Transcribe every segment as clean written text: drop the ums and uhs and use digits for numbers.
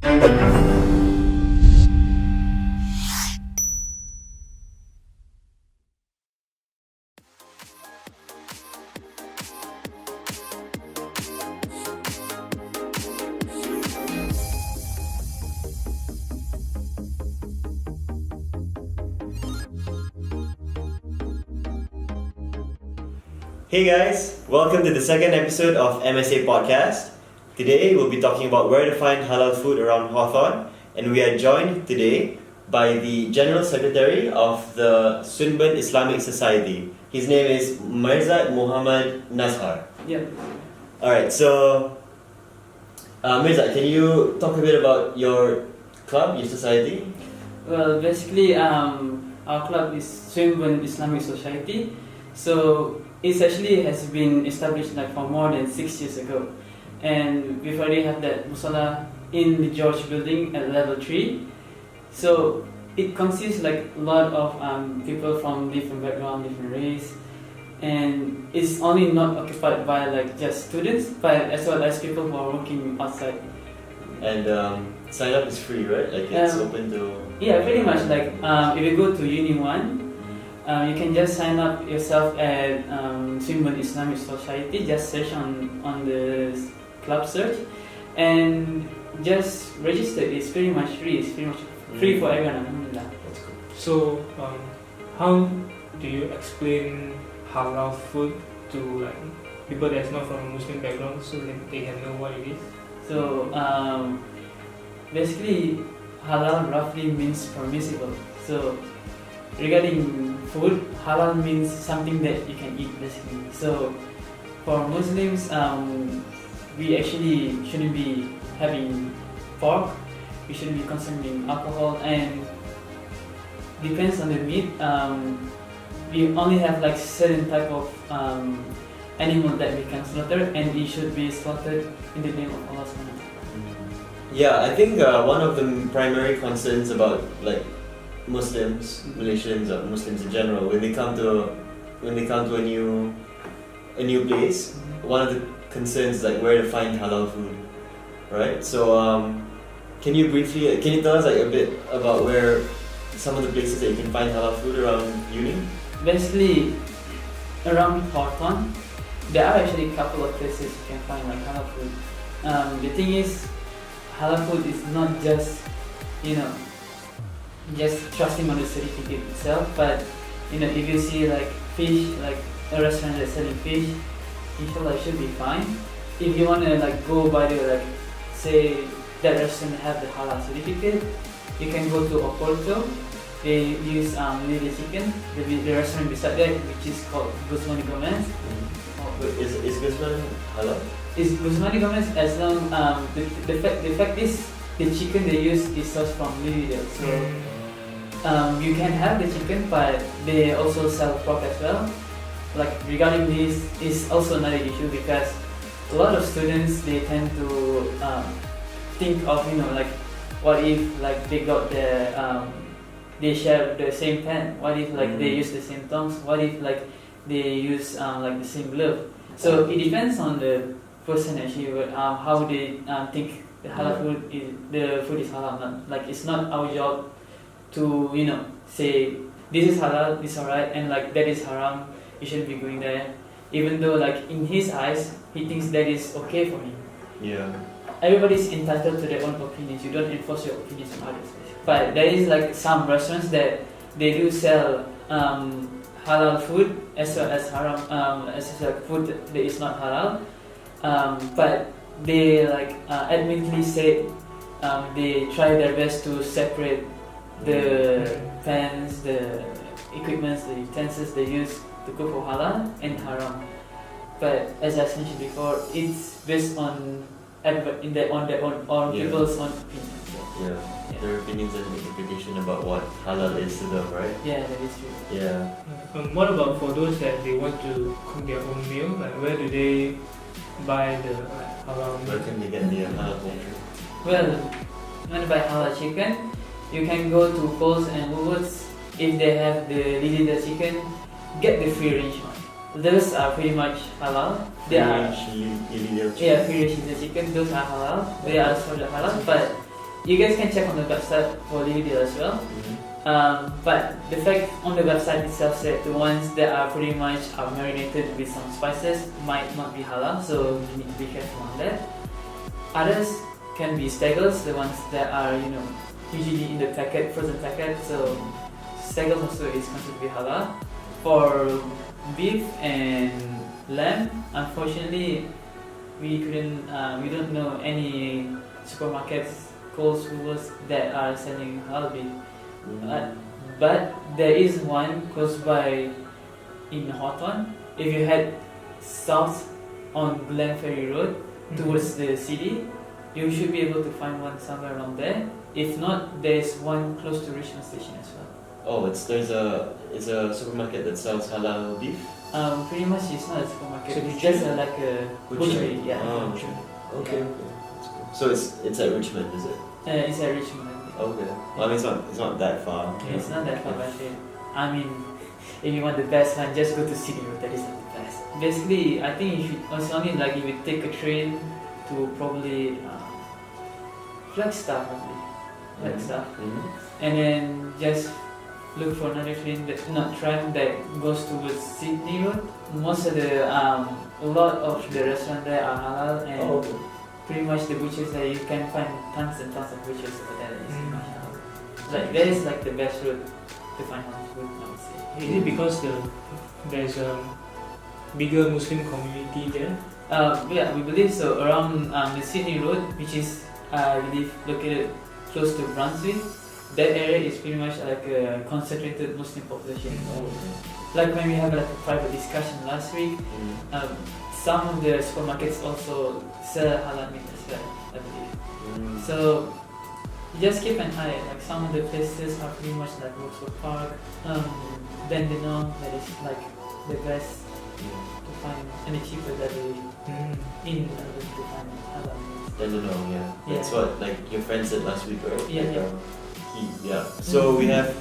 Hey guys, welcome to the second episode of MSA podcast. Today we'll be talking about where to find halal food around Hawthorn, and we are joined today by the General Secretary of the Swinburne Islamic Society. His name is Mirza Muhammad Nazhar. Yeah. Alright, so Mirza, can you talk a bit about your club, your society? Well, basically, our club is Swinburne Islamic Society. So it actually has been established like for more than 6 years ago, and we've already have that musalla in the George building at level 3. So it consists like a lot of people from different background, different race, and it's only not occupied by like just students, but as well as people who are working outside. And sign up is free, right? Like it's open to... Yeah, pretty much. Like if you go to Uni 1, you can just sign up yourself at Swinburne Islamic Society. Just search on the club search and just register. It's pretty much free. It's pretty much free for everyone. Alhamdulillah. That's cool. So, how do you explain halal food to like people that's not from a Muslim background so that they can know what it is? So basically, halal roughly means permissible. So regarding food, halal means something that you can eat basically. So for Muslims, we actually shouldn't be having pork, we shouldn't be consuming alcohol, and depends on the meat. We only have like certain type of animal that we can slaughter, and it should be slaughtered in the name of Allah subhanahu wa ta'ala. Yeah, I think one of the primary concerns about like Muslims, Malaysians, or Muslims in general, when they come to a new place, one of the concerns is like where to find halal food, right? So can you tell us like a bit about where some of the places that you can find halal food around uni? Basically, around Hawthorn, there are actually a couple of places you can find like halal food. The thing is, halal food is not just just trusting on the certificate itself, but if you see like fish, like a restaurant that's selling fish, inshallah it should be fine. If you wanna like go by the like say that restaurant have the halal certificate, you can go to Oporto. They use lily chicken. The restaurant beside that, which is called Guzman Gomez. Is Guzman halal? Is Guzman Gomez as long the fact is the chicken they use is sourced from Louisville. So you can have the chicken, but they also sell pork as well. Like regarding this is also another issue because a lot of students they tend to think of like what if like they got they share the same pen. What if like they use the same tongs? What if like they use like the same glove? So it depends on the person actually how they think the halal food is halal. Like it's not our job to say this is halal, this is alright, and like that is haram, you shouldn't be going there. Even though like in his eyes he thinks that is okay for him. Yeah. Everybody's entitled to their own opinions. You don't enforce your opinions on others. But there is like some restaurants that they do sell halal food as well as haram as well as food that is not halal. But they like admittedly say they try their best to separate the pans, the equipments, the utensils they use to cook for halal and haram. But as I mentioned before, it's based on their own people's own opinion. Yeah. Their opinions and interpretation about what halal is to them, right? Yeah, that is true. Yeah. What about for those that they want to cook their own meal? Like where do they buy the halal meal? Where can they get the halal poultry? Well, you want to buy halal chicken, you can go to Coles and Woolworths. If they have the Lily chicken, get the free range one. Those are pretty much halal. They are free range free range chicken. Those are halal. They are sort of halal, but you guys can check on the website for the video as well. But the fact on the website itself said the ones that are pretty much marinated with some spices might not be halal, so you need to be careful on that. Others can be steggles, the ones that are usually in the packet, frozen packet. So steggles also is considered to be halal. For beef and lamb, unfortunately, we don't know any supermarkets, Coles, Woolworths that are selling halal beef. But there is one close by in Hawthorn. If you head south on Glen Ferry Road towards the city, you should be able to find one somewhere around there. If not, there's one close to Richmond Station as well. Oh, it's a supermarket that sells halal beef? Pretty much it's not a supermarket, it's just like a butchery. Yeah. Oh, butchery. Okay. So it's at Richmond, is it? It's at Richmond. Okay. Well, I mean, it's not that far. It's not that far, but I mean, if you want the best one, just go to City Road. That is not the best. Basically, I think you should only like if you take a train to probably Flagstaff, and then just look for another train that goes towards Sydney Road. Most of the a lot of the restaurants there are halal, and pretty much the butchers there, you can find tons and tons of butchers over there. Like that is like the best route to find halal food, I would say. Is it because there's a bigger Muslim community there? Yeah, we believe so. Around the Sydney Road, which is I believe located close to Brunswick, that area is pretty much like a concentrated Muslim population. Like when we have like a private discussion last week, some of the supermarkets also sell halal meat as well, I believe. So just keep an eye. Like some of the places are pretty much like Vauxhall Park, Dandenong, that is like the best to find, and the cheaper that we in order to find halal meat. Dandenong, yeah. That's what like your friend said last week, right? Yeah. So we have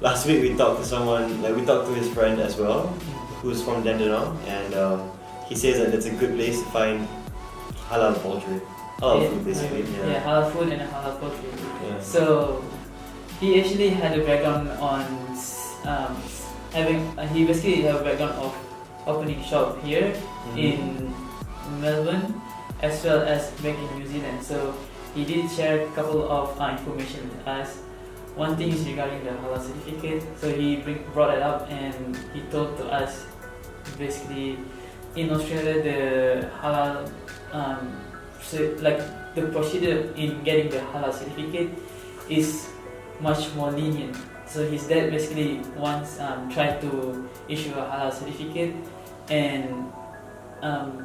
last week we talked to someone, like we talked to his friend as well, who's from Dandenong, and he says that it's a good place to find halal poultry. Halal food basically. Yeah, halal food and halal poultry. Yeah. So he actually had a background on he basically had a background of opening shop here in Melbourne as well as back in New Zealand. So he did share a couple of information with us. One thing is regarding the halal certificate. So he brought it up and he told to us basically in Australia the halal like the procedure in getting the halal certificate is much more lenient. So his dad basically once tried to issue a halal certificate, and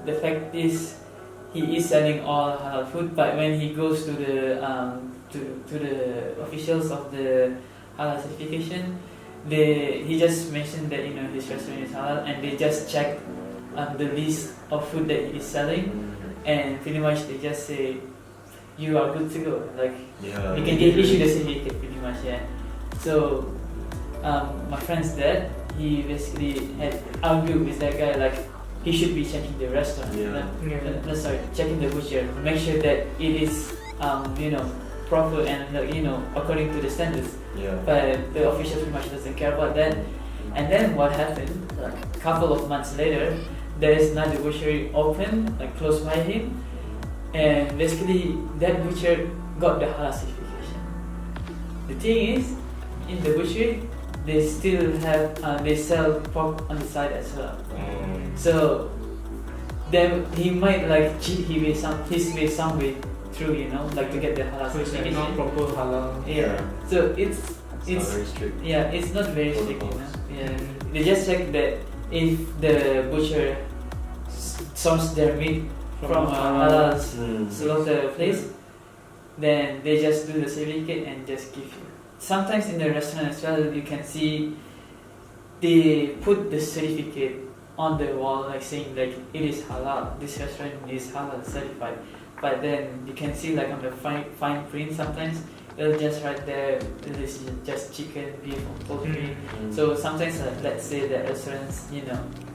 the fact is he is selling all halal food, but when he goes to the officials of the halal certification, he just mentioned that his restaurant is halal, and they just check the list of food that he is selling, and pretty much they just say you are good to go. Like you can get issued a certificate pretty much. So my friend's dad, he basically had argued with that guy like he should be checking the restaurant. Checking the butcher, make sure that it is proper and according to the standards. But the official pretty much doesn't care about that. And then what happened? Like a couple of months later, there is another butchery open like close by him, and basically that butcher got the halal certification. The thing is, in the butchery, they still have they sell pork on the side as well. So then he might like cheat his way some way through, like to get the halal certification. It's like not proper halal. So it's not very strict. It's not very strict. They just check that if the butcher sources their meat from a halal slaughter place, then they just do the certificate and just give you. Sometimes in the restaurant as well, you can see they put the certificate on the wall, like saying like it is halal. This restaurant is halal certified. But then you can see like on the fine print sometimes they'll just write there this is just chicken, beef, or poultry. So sometimes let's say the restaurants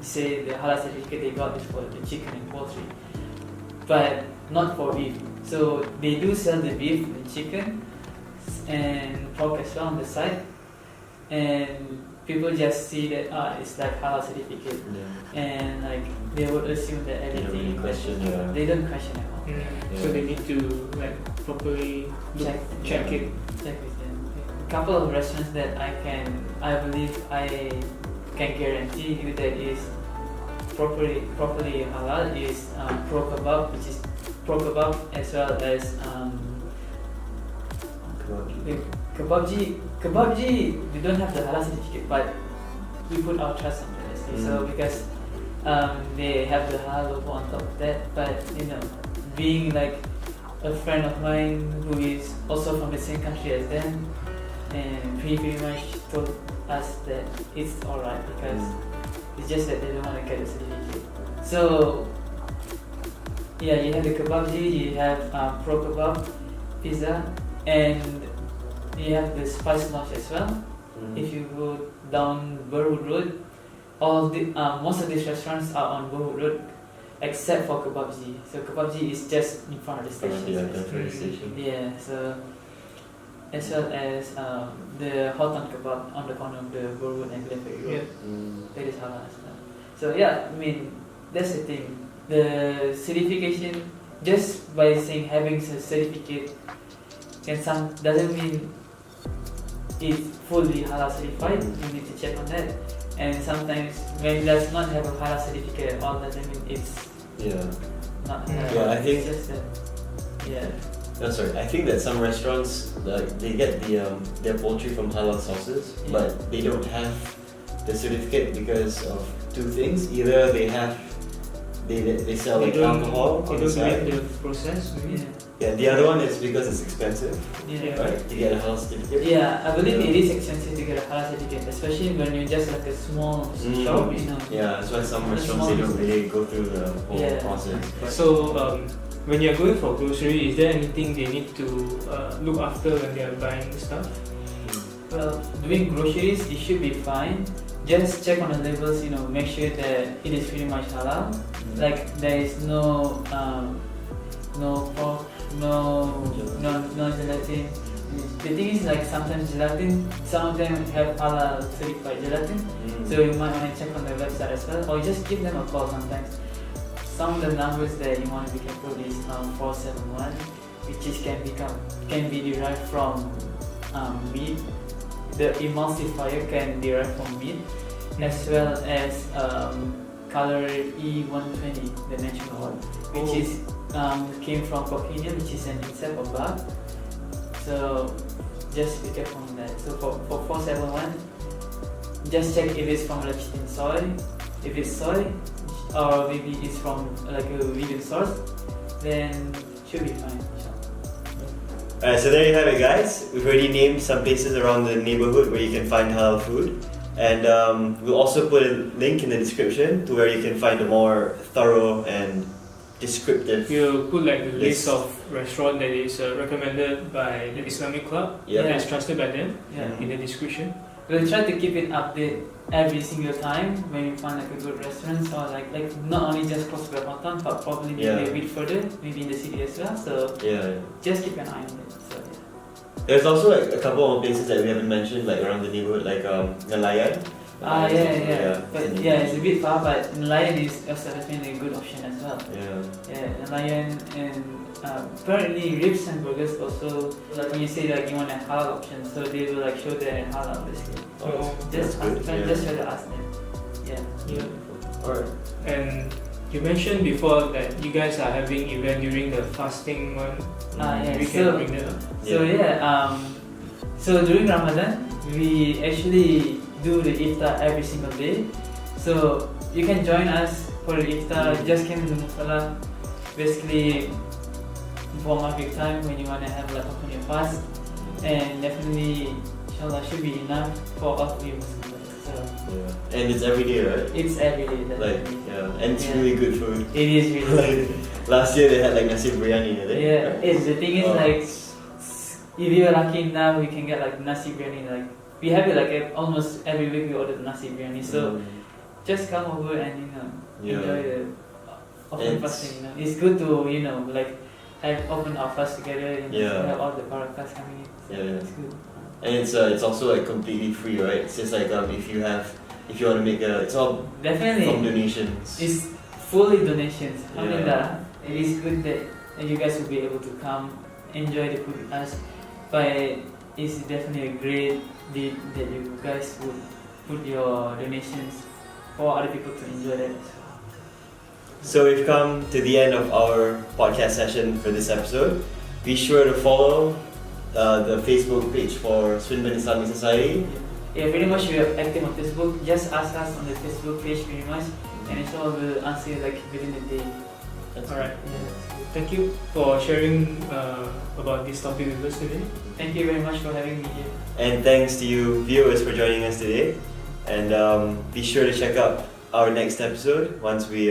say the halal certificate they got is for the chicken and poultry. but not for beef. So they do sell the beef, the chicken, and pork as well on the side, and people just see that it's like halal certificate, and like they would assume that They don't everything. really question, yeah. They don't question at all. So they need to like properly check it. Check with them. A couple of restaurants that I believe I can guarantee you that is properly halal is Pro Kebab, which is Pro Kebab, as well as Kebabji. We don't have the halal certificate, but we put our trust on that. So because they have the halal logo on top of that, but being like a friend of mine who is also from the same country as them, and he pretty much told us that it's alright because it's just that they don't want to get the certificate. So yeah, you have the Kebabji, you have Pro Kebab Pizza, and you have the Spice Lodge as well. If you go down Burwood Road, most of these restaurants are on Burwood Road, except for Kebabji. So Kebabji is just in front of the station. Yeah, so as well as the Hawthorn Kebab on the corner of the Burwood and Glenferrie Road. That is halal as well. So yeah, I mean that's the thing. The certification, just by saying having a certificate, doesn't mean it's fully halal certified. You need to check on that. And sometimes when it does not have a halal certificate at all, doesn't mean it's not halal. Yeah, I think. It's just that, No, sorry. I think that some restaurants they get their poultry from halal sources, but they don't have the certificate because of two things. Either they sell like alcohol on the side. The process. Yeah, the other one is because it's expensive, Yeah. right? To get a halal certificate. Yeah, I believe it is expensive to get a halal certificate, especially when you're just like a small shop, Yeah, that's why some restaurants they don't really go through the whole process. So when you're going for grocery, is there anything they need to look after when they are buying stuff? Well, doing groceries, it should be fine. Just check on the labels, make sure that it is pretty much halal. Like there is no pork, no gelatin. The thing is, like sometimes gelatin, some of them have halal certified gelatin, so you might want to check on the website as well, or just give them a call sometimes. Some of the numbers that you want to be careful is 471, which is can be derived from meat. The emulsifier can derive from meat, as well as color E120, the natural one, which is came from coccidia, which is an insect or bug. So just be careful on that. So for 471, just check if it's from lecithin soy. If it's soy, or maybe it's from like a vegan source, then should be fine. Alright, so there you have it, guys. We've already named some places around the neighbourhood where you can find halal food, and we'll also put a link in the description to where you can find a more thorough and descriptive. We'll put like the list of restaurant that is recommended by the Islamic Club, that's trusted by them, in the description. We'll try to keep it updated every single time when we find like a good restaurant, or like not only just close to Hawthorn, but probably maybe a bit further, maybe in the city as well. So just keep an eye on it. So, There's also like a couple of places that we haven't mentioned, like around the neighbourhood, like Nelayan. But it's a bit far, but Nelayan is also definitely a good option as well. Nelayan, and apparently ribs and burgers also, like when you say like you want a halal option, so they will like show that in halal basically. Just try to ask them. Alright. And you mentioned before that you guys are having event during the fasting month. We can bring that up. So during Ramadan, we actually do the iftar every single day. So you can join us for the iftar. Just come to the musalla, basically for Maghrib time when you want to have like a fast, and definitely inshallah should be enough for us to be Muslim. And it's every day, right? It's every day. And it's really good food. It is really good. Last year they had like nasi biryani, I think. Right? The thing is like, if you're lucky enough, we can get like nasi biryani. Like we have it like almost every week we order nasi biryani. So just come over and enjoy the open It's- fasting. You know, it's good to like have open our fast together and Yeah. have all the barakas coming in. So Yeah, yeah. it's good. And it's also like completely free, right? It's just like if you want to make it's all from Definitely, donations. it's fully donations. Yeah. Alhamdulillah, it is good that you guys will be able to come enjoy the food with us. But it's definitely a great deed that you guys would put your donations for other people to enjoy that. So we've come to the end of our podcast session for this episode. Be sure to follow the Facebook page for Swinburne Islamic Society. Yeah, pretty much we are active on Facebook. Just ask us on the Facebook page pretty much, and inshallah we'll answer you like within a day. That's Alright. Yeah. Thank you for sharing about this topic with us today. Thank you very much for having me here. And thanks to you viewers for joining us today. And be sure to check out our next episode once we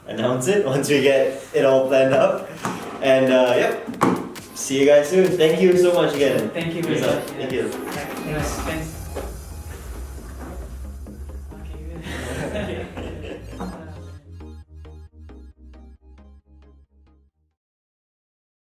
announce it, once we get it all planned up. And see you guys soon. Thank you so much again. Thank you very much. Thank you. Yes, thanks.